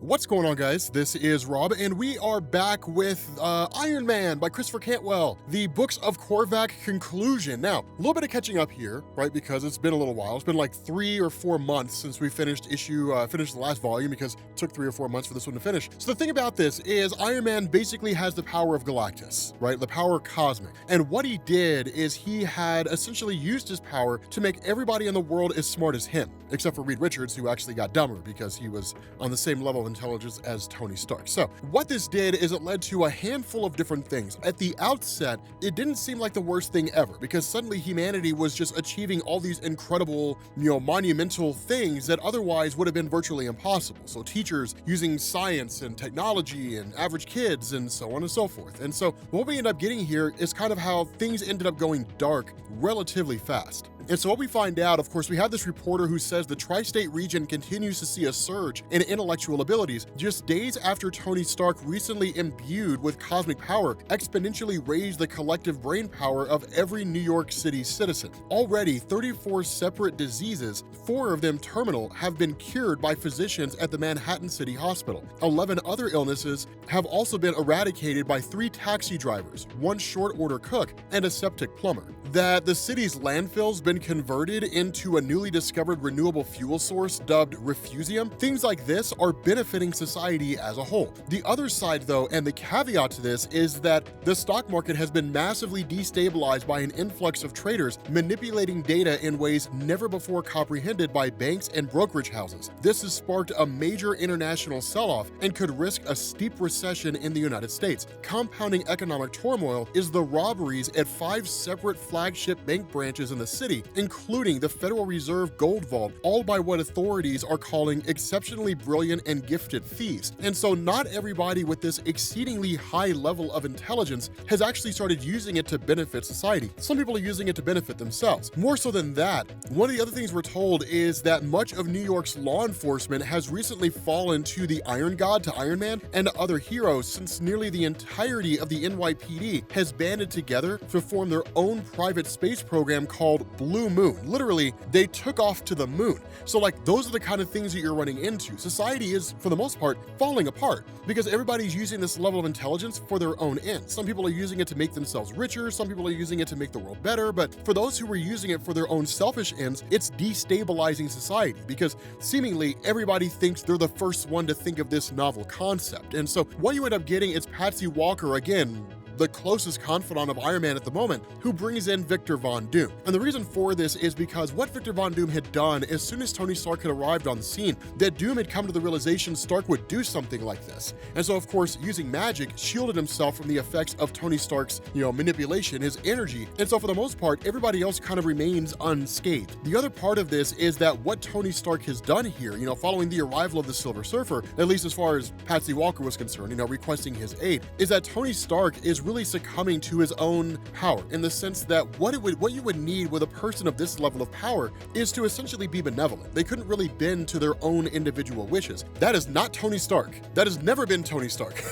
What's going on, guys? This is Rob, and we are back with Iron Man by Christopher Cantwell, the Books of Corvac conclusion. Now, a little bit of catching up here, right? Because it's been a little while. It's been like 3 or 4 months since we finished the last volume, because it took 3 or 4 months for this one to finish. So the thing about this is Iron Man basically has the power of Galactus, right? The power cosmic. And what he did is he had essentially used his power to make everybody in the world as smart as him, except for Reed Richards, who actually got dumber because he was on the same level of intelligence as Tony Stark. So what this did is it led to a handful of different things. At the outset, it didn't seem like the worst thing ever, because suddenly humanity was just achieving all these incredible, monumental things that otherwise would have been virtually impossible. So teachers using science and technology and average kids and so on and so forth. And so what we end up getting here is kind of how things ended up going dark relatively fast. And so what we find out, of course, we have this reporter who says the tri-state region continues to see a surge in intellectual abilities just days after Tony Stark, recently imbued with cosmic power, exponentially raised the collective brain power of every New York City citizen. Already, 34 separate diseases, 4 of them terminal, have been cured by physicians at the Manhattan City Hospital. 11 other illnesses have also been eradicated by 3 taxi drivers, 1 short-order cook, and a septic plumber. That the city's landfills been converted into a newly discovered renewable fuel source dubbed refusium. Things like this are benefiting society as a whole. The other side, though, and the caveat to this, is that the stock market has been massively destabilized by an influx of traders manipulating data in ways never before comprehended by banks and brokerage houses. This has sparked a major international sell-off and could risk a steep recession in the United States. Compounding economic turmoil is the robberies at 5 separate flagship bank branches in the city, including the Federal Reserve Gold Vault, all by what authorities are calling exceptionally brilliant and gifted thieves. And so not everybody with this exceedingly high level of intelligence has actually started using it to benefit society. Some people are using it to benefit themselves. More so than that, one of the other things we're told is that much of New York's law enforcement has recently fallen to the Iron God, to Iron Man, and to other heroes, since nearly the entirety of the NYPD has banded together to form their own private space program called Blue Moon. Literally, they took off to the moon. So like, those are the kind of things that you're running into. Society is, for the most part, falling apart because everybody's using this level of intelligence for their own ends. Some people are using it to make themselves richer, some people are using it to make the world better, but for those who are using it for their own selfish ends, it's destabilizing society because seemingly everybody thinks they're the first one to think of this novel concept. And so what you end up getting is Patsy Walker, again, the closest confidant of Iron Man at the moment, who brings in Victor Von Doom. And the reason for this is because what Victor Von Doom had done as soon as Tony Stark had arrived on the scene, that Doom had come to the realization Stark would do something like this. And so, of course, using magic, shielded himself from the effects of Tony Stark's, manipulation, his energy. And so for the most part, everybody else kind of remains unscathed. The other part of this is that what Tony Stark has done here, following the arrival of the Silver Surfer, at least as far as Patsy Walker was concerned, requesting his aid, is that Tony Stark is really succumbing to his own power, in the sense that what you would need with a person of this level of power is to essentially be benevolent. They couldn't really bend to their own individual wishes. That is not Tony Stark. That has never been Tony Stark.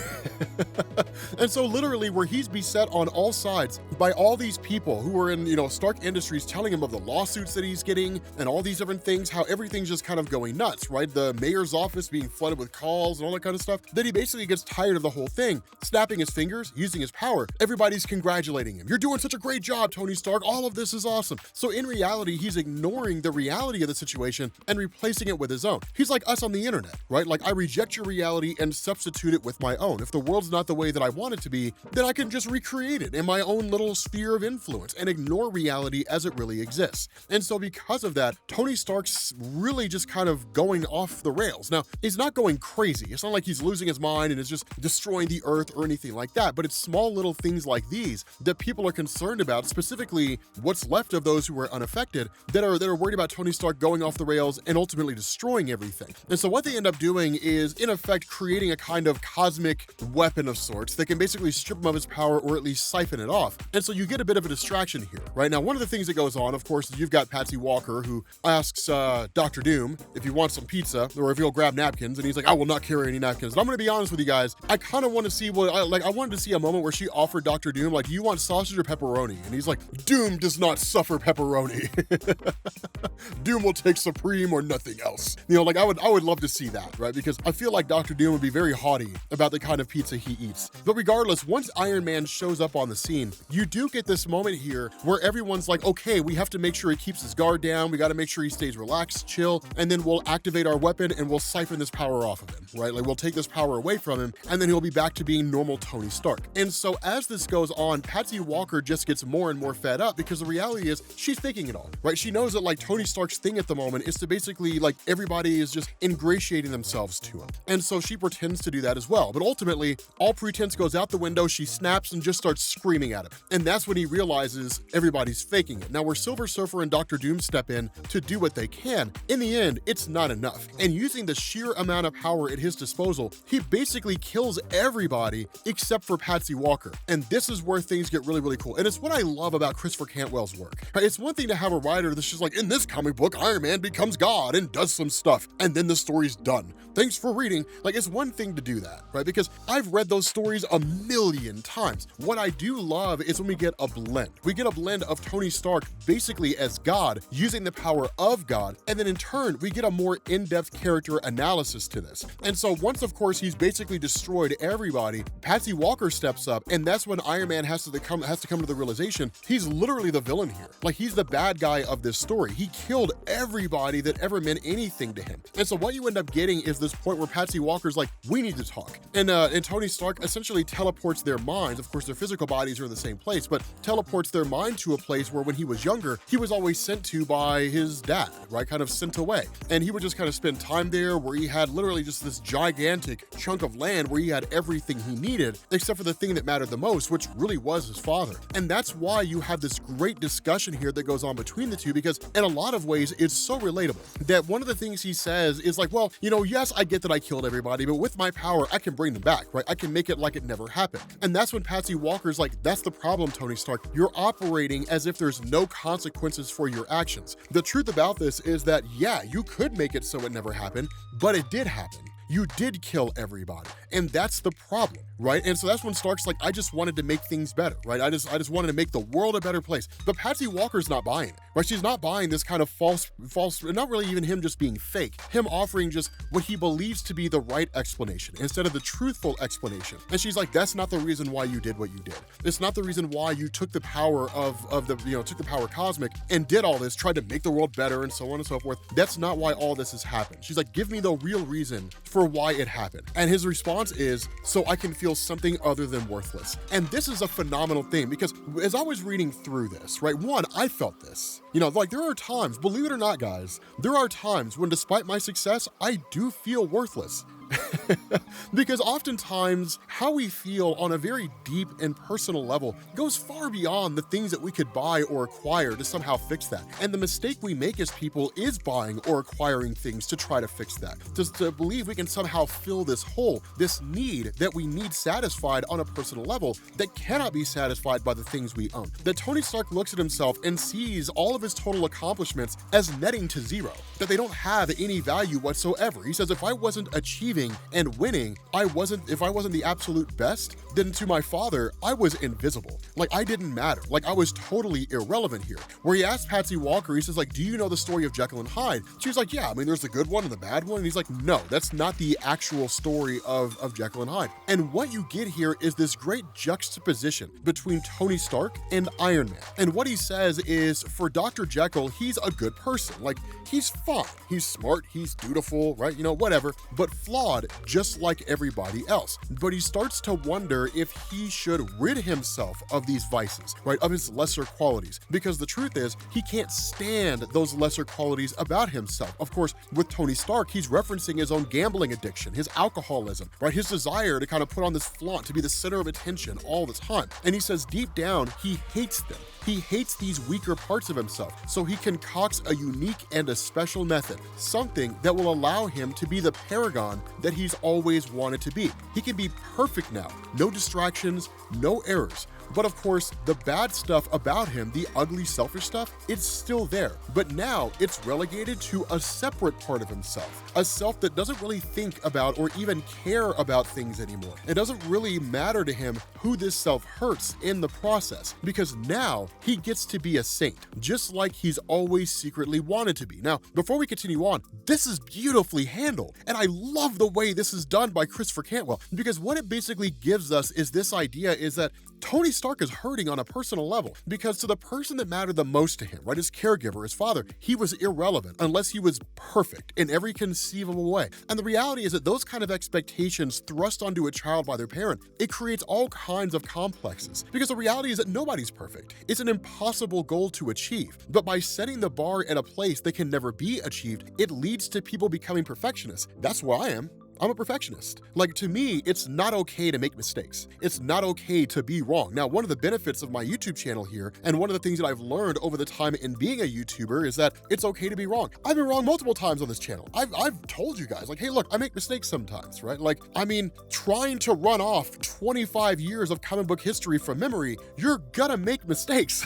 And so literally, where he's beset on all sides by all these people who are in, Stark Industries telling him of the lawsuits that he's getting and all these different things, how everything's just kind of going nuts, right? The mayor's office being flooded with calls and all that kind of stuff, that he basically gets tired of the whole thing, snapping his fingers, using his power. Everybody's congratulating him. You're doing such a great job, Tony Stark. All of this is awesome. So in reality, he's ignoring the reality of the situation and replacing it with his own. He's like us on the internet, right? Like, I reject your reality and substitute it with my own. If the world's not the way that I want it to be, then I can just recreate it in my own little sphere of influence and ignore reality as it really exists. And so because of that, Tony Stark's really just kind of going off the rails. Now, he's not going crazy. It's not like he's losing his mind and is just destroying the earth or anything like that, but it's small little things like these that people are concerned about, specifically what's left of those who are unaffected, that are worried about Tony Stark going off the rails and ultimately destroying everything. And so what they end up doing is, in effect, creating a kind of cosmic weapon of sorts that can basically strip him of his power or at least siphon it off. And so you get a bit of a distraction here, right? Now, one of the things that goes on, of course, is you've got Patsy Walker, who asks Dr. Doom if he wants some pizza or if he'll grab napkins, and he's like, I will not carry any napkins. And I'm going to be honest with you guys, I kind of want to see I wanted to see a moment where she she offered Dr. Doom, like, do you want sausage or pepperoni? And he's like, Doom does not suffer pepperoni. Doom will take supreme or nothing else. You know, like, I would love to see that, right? Because I feel like Dr. Doom would be very haughty about the kind of pizza he eats. But regardless, once Iron Man shows up on the scene, you do get this moment here where everyone's like, okay, we have to make sure he keeps his guard down. We got to make sure he stays relaxed, chill, and then we'll activate our weapon and we'll siphon this power off of him, right? Like, we'll take this power away from him, and then he'll be back to being normal Tony Stark. And so as this goes on, Patsy Walker just gets more and more fed up because the reality is she's faking it all, right? She knows that, like, Tony Stark's thing at the moment is to basically, like, everybody is just ingratiating themselves to him. And so she pretends to do that as well. But ultimately, all pretense goes out the window. She snaps and just starts screaming at him. And that's when he realizes everybody's faking it. Now, where Silver Surfer and Dr. Doom step in to do what they can, in the end, it's not enough. And using the sheer amount of power at his disposal, he basically kills everybody except for Patsy Walker. And this is where things get really, really cool. And it's what I love about Christopher Cantwell's work. It's one thing to have a writer that's just like, in this comic book, Iron Man becomes God and does some stuff, and then the story's done. Thanks for reading. Like, it's one thing to do that, right? Because I've read those stories a million times. What I do love is when we get a blend. We get a blend of Tony Stark basically as God, using the power of God, and then in turn, we get a more in-depth character analysis to this. And so once, of course, he's basically destroyed everybody, Patsy Walker steps up, and that's when Iron Man has to come to the realization he's literally the villain here. Like, he's the bad guy of this story. He killed everybody that ever meant anything to him. And so what you end up getting is this point where Patsy Walker's like, we need to talk. And Tony Stark essentially teleports their minds. Of course, their physical bodies are in the same place, but teleports their mind to a place where when he was younger, he was always sent to by his dad, right? Kind of sent away. And he would just kind of spend time there where he had literally just this gigantic chunk of land where he had everything he needed, except for the thing that mattered the most, which really was his father. And that's why you have this great discussion here that goes on between the two, because in a lot of ways, it's so relatable that one of the things he says is like, well, you know, yes, I get that I killed everybody, but with my power, I can bring them back, right? I can make it like it never happened. And that's when Patsy Walker's like, that's the problem, Tony Stark. You're operating as if there's no consequences for your actions. The truth about this is that, yeah, you could make it so it never happened, but it did happen. You did kill everybody, and that's the problem, right? And so that's when Stark's like, I just wanted to make things better, right? I just wanted to make the world a better place. But Patsy Walker's not buying it, right? She's not buying this kind of false, not really even him just being fake, him offering just what he believes to be the right explanation instead of the truthful explanation. And she's like, that's not the reason why you did what you did. It's not the reason why you took the power took the power cosmic and did all this, tried to make the world better and so on and so forth. That's not why all this has happened. She's like, give me the real reason for why it happened. And his response is, so I can feel something other than worthless. And this is a phenomenal thing, because as I was reading through this, right, one, I felt this. You know, like, there are times, believe it or not, guys, there are times when despite my success, I do feel worthless. Because oftentimes how we feel on a very deep and personal level goes far beyond the things that we could buy or acquire to somehow fix that. And the mistake we make as people is buying or acquiring things to try to fix that. Just to believe we can somehow fill this hole, this need that we need satisfied on a personal level that cannot be satisfied by the things we own. That Tony Stark looks at himself and sees all of his total accomplishments as netting to zero, that they don't have any value whatsoever. He says, if I wasn't achieving and winning, if I wasn't the absolute best, then to my father, I was invisible. Like, I didn't matter. Like, I was totally irrelevant here. Where he asked Patsy Walker, he says, like, do you know the story of Jekyll and Hyde? She was like, yeah, I mean, there's the good one and the bad one. And he's like, no, that's not the actual story of Jekyll and Hyde. And what you get here is this great juxtaposition between Tony Stark and Iron Man. And what he says is, for Dr. Jekyll, he's a good person. Like, he's fine. He's smart. He's dutiful, right? You know, whatever, but flawed just like everybody else. But he starts to wonder if he should rid himself of these vices, right? Of his lesser qualities. Because the truth is, he can't stand those lesser qualities about himself. Of course, with Tony Stark, he's referencing his own gambling addiction, his alcoholism, right? His desire to kind of put on this flaunt, to be the center of attention all the time. And he says deep down, he hates them. He hates these weaker parts of himself, so he concocts a unique and a special method, something that will allow him to be the paragon that he's always wanted to be. He can be perfect now, no distractions, no errors. But of course, the bad stuff about him, the ugly, selfish stuff, it's still there. But now it's relegated to a separate part of himself, a self that doesn't really think about or even care about things anymore. It doesn't really matter to him who this self hurts in the process, because now he gets to be a saint, just like he's always secretly wanted to be. Now, before we continue on, this is beautifully handled, and I love the way this is done by Christopher Cantwell, because what it basically gives us is this idea is that Tony Stark is hurting on a personal level, because to the person that mattered the most to him, right, his caregiver, his father, he was irrelevant unless he was perfect in every conceivable way. And the reality is that those kind of expectations thrust onto a child by their parent, it creates all kinds of complexes, because the reality is that nobody's perfect. It's an impossible goal to achieve, but by setting the bar at a place that can never be achieved, it leads to people becoming perfectionists. That's where I am. I'm a perfectionist. Like, to me, it's not okay to make mistakes. It's not okay to be wrong. Now, one of the benefits of my YouTube channel here, and one of the things that I've learned over the time in being a YouTuber, is that it's okay to be wrong. I've been wrong multiple times on this channel. I've told you guys, like, hey, look, I make mistakes sometimes, right? Like, I mean, trying to run off 25 years of comic book history from memory, you're gonna make mistakes,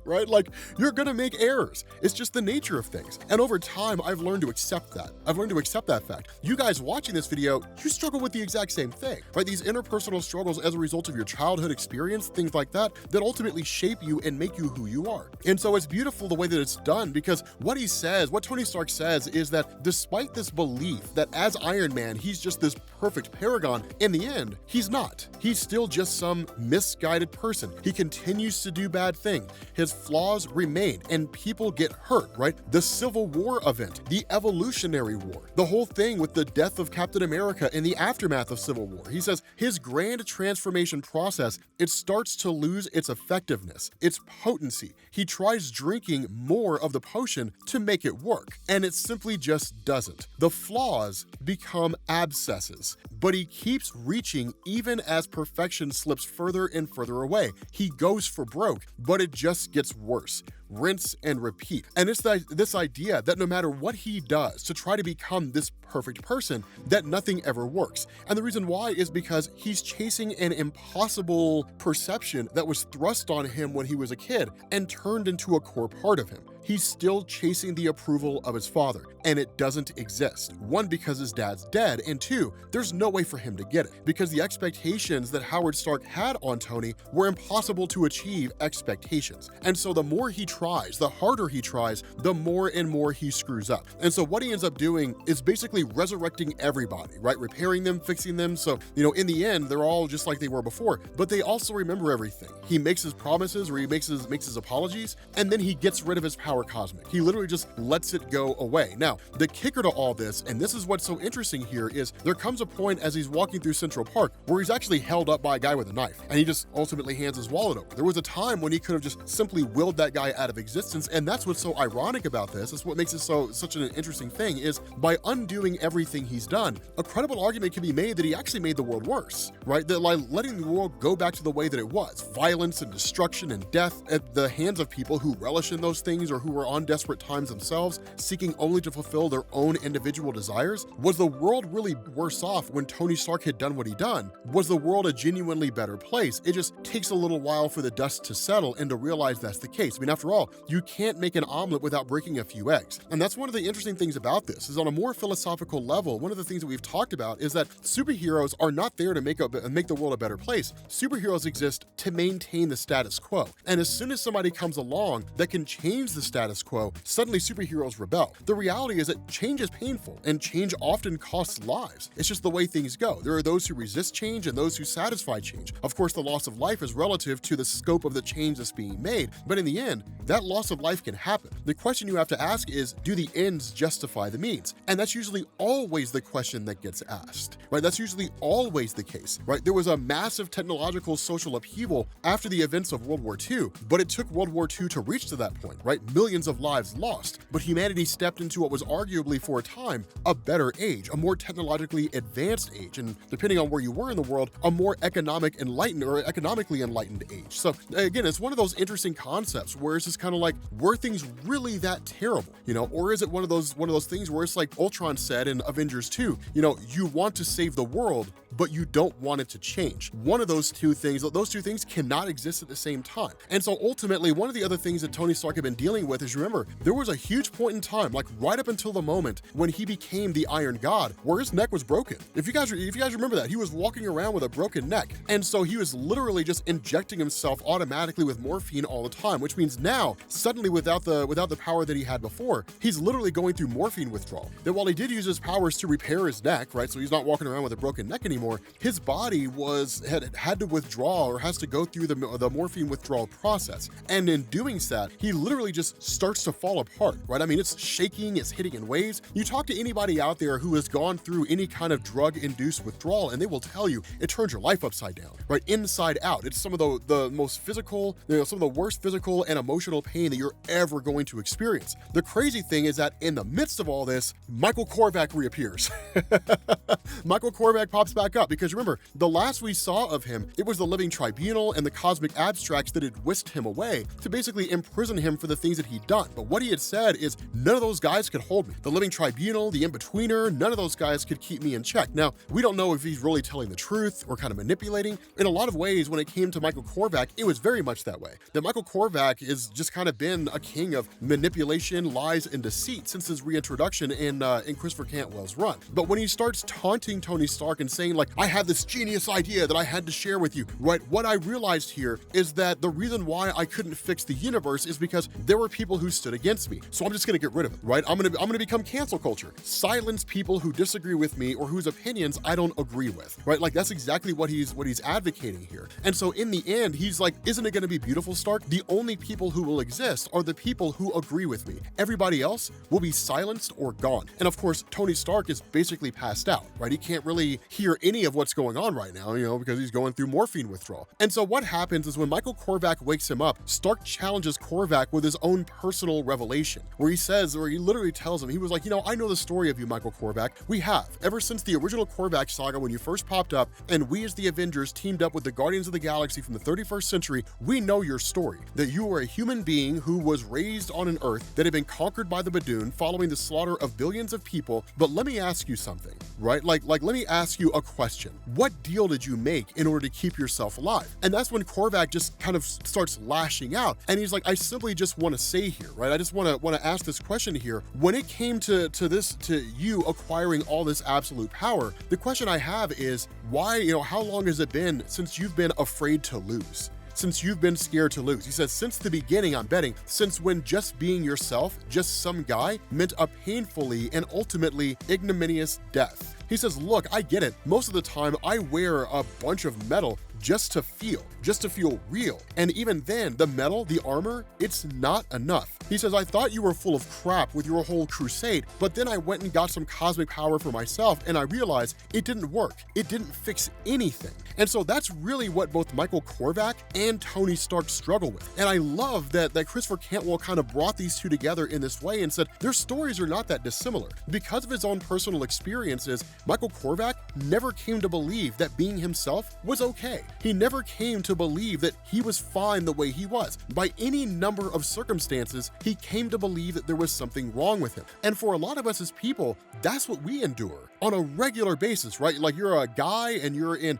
right? Like, you're gonna make errors. It's just the nature of things. And over time, I've learned to accept that. I've learned to accept that fact. You guys watching this video, you struggle with the exact same thing, right? These interpersonal struggles as a result of your childhood experience, things like that, that ultimately shape you and make you who you are. And so it's beautiful the way that it's done, because what he says, what Tony Stark says, is that despite this belief that as Iron Man, he's just this perfect paragon, in the end, he's not. He's still just some misguided person. He continues to do bad things. His flaws remain, and people get hurt, right? The Civil War event, the Evolutionary War, the whole thing with the death of Captain America in the aftermath of Civil War. He says his grand transformation process, it starts to lose its effectiveness, its potency. He tries drinking more of the potion to make it work, and it simply just doesn't. The flaws become abscesses, but he keeps reaching even as perfection slips further and further away. He goes for broke, but it just gets worse. Rinse and repeat. And it's this idea that no matter what he does to try to become this perfect person, that nothing ever works. And the reason why is because he's chasing an impossible perception that was thrust on him when he was a kid and turned into a core part of him. He's still chasing the approval of his father, and it doesn't exist. One, because his dad's dead, and two, there's no way for him to get it, because the expectations that Howard Stark had on Tony were impossible to achieve expectations. And so the more he tries, the harder he tries, the more and more he screws up. And so what he ends up doing is basically resurrecting everybody, right? Repairing them, fixing them. So, in the end, they're all just like they were before, but they also remember everything. He makes his promises, or he makes his apologies, and then he gets rid of his power cosmic. He literally just lets it go away. Now, the kicker to all this, and this is what's so interesting here, is there comes a point as he's walking through Central Park where he's actually held up by a guy with a knife, and he just ultimately hands his wallet over. There was a time when he could have just simply willed that guy out of existence, and that's what's so ironic about this. It's what makes it such an interesting thing, is by undoing everything he's done, a credible argument can be made that he actually made the world worse, right? That like letting the world go back to the way that it was, violence and destruction and death at the hands of people who relish in those things or who were on desperate times themselves, seeking only to fulfill their own individual desires. Was the world really worse off when Tony Stark had done what he done? Was the world a genuinely better place? It just takes a little while for the dust to settle and to realize that's the case. I mean, after all, you can't make an omelet without breaking a few eggs. And that's one of the interesting things about this, is on a more philosophical level, one of the things that we've talked about is that superheroes are not there to make the world a better place. Superheroes exist to maintain the status quo. And as soon as somebody comes along that can change the status quo, suddenly superheroes rebel. The reality is that change is painful, and change often costs lives. It's just the way things go. There are those who resist change and those who satisfy change. Of course, the loss of life is relative to the scope of the change that's being made, but in the end, that loss of life can happen. The question you have to ask is, do the ends justify the means? And that's usually always the question that gets asked, right? That's usually always the case, right? There was a massive technological social upheaval after the events of World War II, but it took World War II to reach to that point, right? Millions of lives lost, but humanity stepped into what was arguably for a time a better age, a more technologically advanced age, and depending on where you were in the world, a more economically enlightened age. So again, it's one of those interesting concepts where it's just kind of like, were things really that terrible, or is it one of those things where it's like Ultron said in Avengers 2, you want to save the world, but you don't want it to change. One of those two things cannot exist at the same time. And so ultimately, one of the other things that Tony Stark had been dealing with is, remember, there was a huge point in time, like right up until the moment when he became the Iron God, where his neck was broken. If you guys remember that, he was walking around with a broken neck. And so he was literally just injecting himself automatically with morphine all the time, which means now, suddenly without the power that he had before, he's literally going through morphine withdrawal. That while he did use his powers to repair his neck, right, so he's not walking around with a broken neck anymore, his body had to withdraw or has to go through the morphine withdrawal process. And in doing that, he literally just starts to fall apart, right? I mean, it's shaking, it's hitting in waves. You talk to anybody out there who has gone through any kind of drug-induced withdrawal, and they will tell you it turns your life upside down, right? Inside out. It's some of the most physical, some of the worst physical and emotional pain that you're ever going to experience. The crazy thing is that in the midst of all this, Michael Korvac reappears. Michael Korvac pops back up because remember, the last we saw of him, it was the Living Tribunal and the Cosmic Abstracts that had whisked him away to basically imprison him for the things that he'd done. But what he had said is, none of those guys could hold me. The Living Tribunal, the In-Betweener, none of those guys could keep me in check. Now, we don't know if he's really telling the truth or kind of manipulating. In a lot of ways, when it came to Michael Korvac, it was very much that way. That Michael Korvac has just kind of been a king of manipulation, lies, and deceit since his reintroduction in Christopher Cantwell's run. But when he starts taunting Tony Stark and saying, like, I had this genius idea that I had to share with you, right? What I realized here is that the reason why I couldn't fix the universe is because there were people who stood against me. So I'm just gonna get rid of it, right? I'm gonna become cancel culture. Silence people who disagree with me or whose opinions I don't agree with, right? Like that's exactly what he's advocating here. And so in the end, he's like, isn't it gonna be beautiful, Stark? The only people who will exist are the people who agree with me. Everybody else will be silenced or gone. And of course, Tony Stark is basically passed out, right? He can't really hear any of what's going on right now, because he's going through morphine withdrawal. And so what happens is when Michael Korvac wakes him up, Stark challenges Korvac with his own personal revelation, where he literally tells him, he was like, I know the story of you, Michael Korvac. We have, ever since the original Korvac saga when you first popped up, and we as the Avengers teamed up with the Guardians of the Galaxy from the 31st century, we know your story, that you were a human being who was raised on an Earth that had been conquered by the Badoon following the slaughter of billions of people. But let me ask you something, right? Like let me ask you a question. What deal did you make in order to keep yourself alive? And that's when Korvac just kind of starts lashing out. And he's like, I simply just want to say here, right? I just want to ask this question here. When it came to you acquiring all this absolute power, the question I have is why, how long has it been since you've been afraid to lose? Since you've been scared to lose? He says, since the beginning, I'm betting, since when just being yourself, just some guy, meant a painfully and ultimately ignominious death. He says, look, I get it. Most of the time I wear a bunch of metal just to feel real. And even then, the metal, the armor, it's not enough. He says, I thought you were full of crap with your whole crusade, but then I went and got some cosmic power for myself and I realized it didn't work. It didn't fix anything. And so that's really what both Michael Korvac and Tony Stark struggle with. And I love that Christopher Cantwell kind of brought these two together in this way and said their stories are not that dissimilar. Because of his own personal experiences, Michael Korvac never came to believe that being himself was okay. He never came to believe that he was fine the way he was. By any number of circumstances, he came to believe that there was something wrong with him. And for a lot of us as people, that's what we endure on a regular basis, right? Like you're a guy and you're in,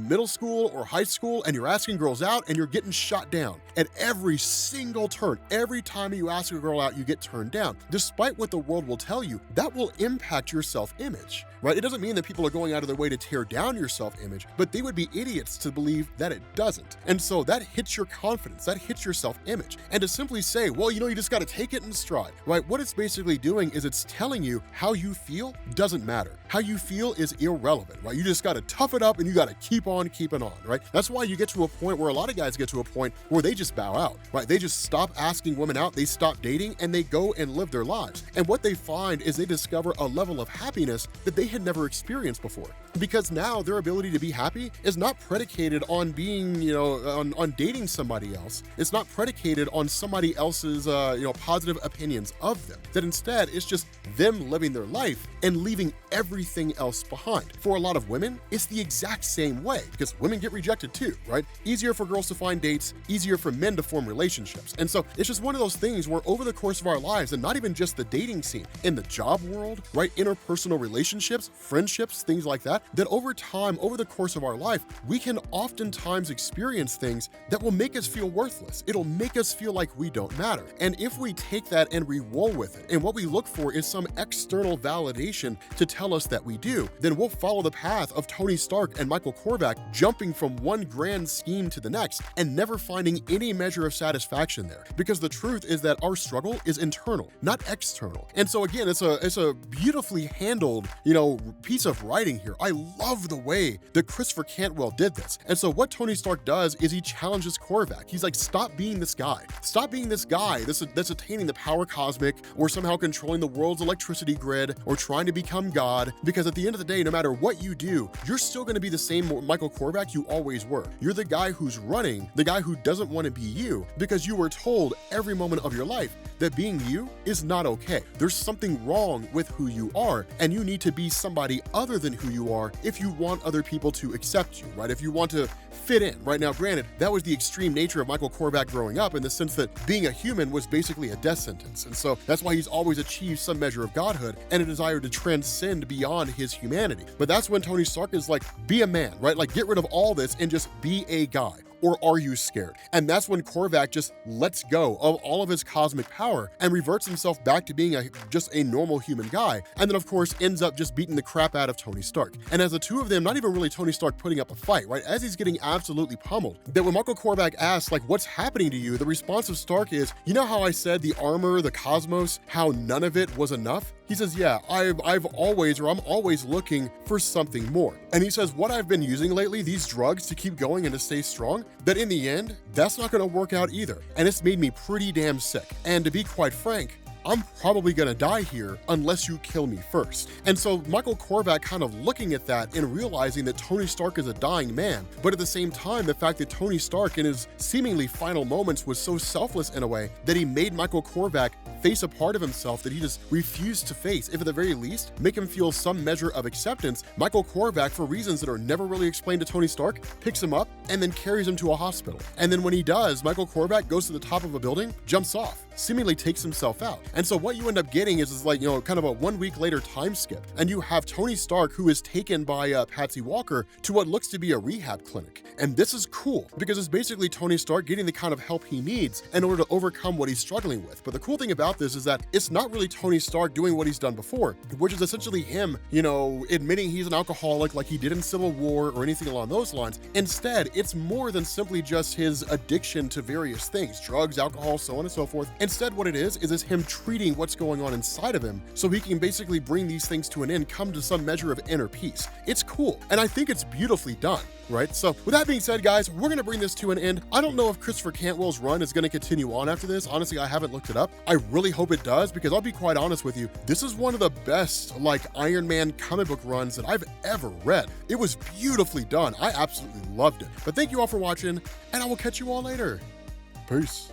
middle school or high school and you're asking girls out and you're getting shot down. At every single turn, every time you ask a girl out, you get turned down. Despite what the world will tell you, that will impact your self-image, right? It doesn't mean that people are going out of their way to tear down your self-image, but they would be idiots to believe that it doesn't. And so that hits your confidence, that hits your self-image. And to simply say, well, you just got to take it in stride, right? What it's basically doing is it's telling you how you feel doesn't matter. How you feel is irrelevant, right? You just got to tough it up and you got to keep on keeping on, right? That's why you get to a point where a lot of guys get to a point where they just bow out, right? They just stop asking women out, they stop dating, and they go and live their lives. And what they find is they discover a level of happiness that they had never experienced before. Because now their ability to be happy is not predicated predicated on being, on dating somebody else. It's not predicated on somebody else's, positive opinions of them. That instead, it's just them living their life and leaving everything else behind. For a lot of women, it's the exact same way, because women get rejected too, right? Easier for girls to find dates, easier for men to form relationships. And so it's just one of those things where over the course of our lives, and not even just the dating scene, in the job world, right? Interpersonal relationships, friendships, things like that, that over time, over the course of our life, we can oftentimes experience things that will make us feel worthless. It'll make us feel like we don't matter. And if we take that and we roll with it, and what we look for is some external validation to tell us that we do, then we'll follow the path of Tony Stark and Michael Korvac, jumping from one grand scheme to the next and never finding any measure of satisfaction there. Because the truth is that our struggle is internal, not external. And so again, it's a beautifully handled, piece of writing here. I love the way that Christopher Cantwell did this. And so what Tony Stark does is he challenges Corvac. He's like, stop being this guy. Stop being this guy that's attaining the power cosmic, or somehow controlling the world's electricity grid, or trying to become God. Because at the end of the day, no matter what you do, you're still going to be the same Michael Korvac you always were. You're the guy who's running, the guy who doesn't want to be you, because you were told every moment of your life that being you is not okay. There's something wrong with who you are, and you need to be somebody other than who you are if you want other people to accept you, right? If you want to fit in. Right now, granted, that was the extreme nature of Michael Korvac growing up, in the sense that being a human was basically a death sentence. And so that's why he's always achieved some measure of godhood and a desire to transcend beyond his humanity. But that's when Tony Stark is like, be a man, right? Like, get rid of all this and just be a guy. Or are you scared? And that's when Korvac just lets go of all of his cosmic power and reverts himself back to being just a normal human guy. And then of course ends up just beating the crap out of Tony Stark. And as the two of them, not even really Tony Stark putting up a fight, right? As he's getting absolutely pummeled, that when Michael Korvac asks, like, what's happening to you? The response of Stark is, you know how I said the armor, the cosmos, how none of it was enough? He says, yeah, I'm always looking for something more. And he says, what I've been using lately, these drugs to keep going and to stay strong, that in the end, that's not gonna work out either. And it's made me pretty damn sick. And to be quite frank, I'm probably gonna die here unless you kill me first. And so Michael Korvac kind of looking at that and realizing that Tony Stark is a dying man, but at the same time, the fact that Tony Stark in his seemingly final moments was so selfless in a way that he made Michael Korvac face a part of himself that he just refused to face. If at the very least, make him feel some measure of acceptance, Michael Korvac, for reasons that are never really explained to Tony Stark, picks him up and then carries him to a hospital. And then when he does, Michael Korvac goes to the top of a building, jumps off, seemingly takes himself out. And so what you end up getting is like, kind of a 1 week later time skip. And you have Tony Stark, who is taken by Patsy Walker to what looks to be a rehab clinic. And this is cool because it's basically Tony Stark getting the kind of help he needs in order to overcome what he's struggling with. But the cool thing about this is that it's not really Tony Stark doing what he's done before, which is essentially him, admitting he's an alcoholic like he did in Civil War or anything along those lines. Instead, it's more than simply just his addiction to various things, drugs, alcohol, so on and so forth. Instead, what it is him treating what's going on inside of him so he can basically bring these things to an end, come to some measure of inner peace. It's cool, and I think it's beautifully done, right? So with that being said, guys, we're gonna bring this to an end. I don't know if Christopher Cantwell's run is gonna continue on after this. Honestly, I haven't looked it up. I really hope it does, because I'll be quite honest with you, this is one of the best Iron Man comic book runs that I've ever read. It was beautifully done. I absolutely loved it. But thank you all for watching, and I will catch you all later. Peace.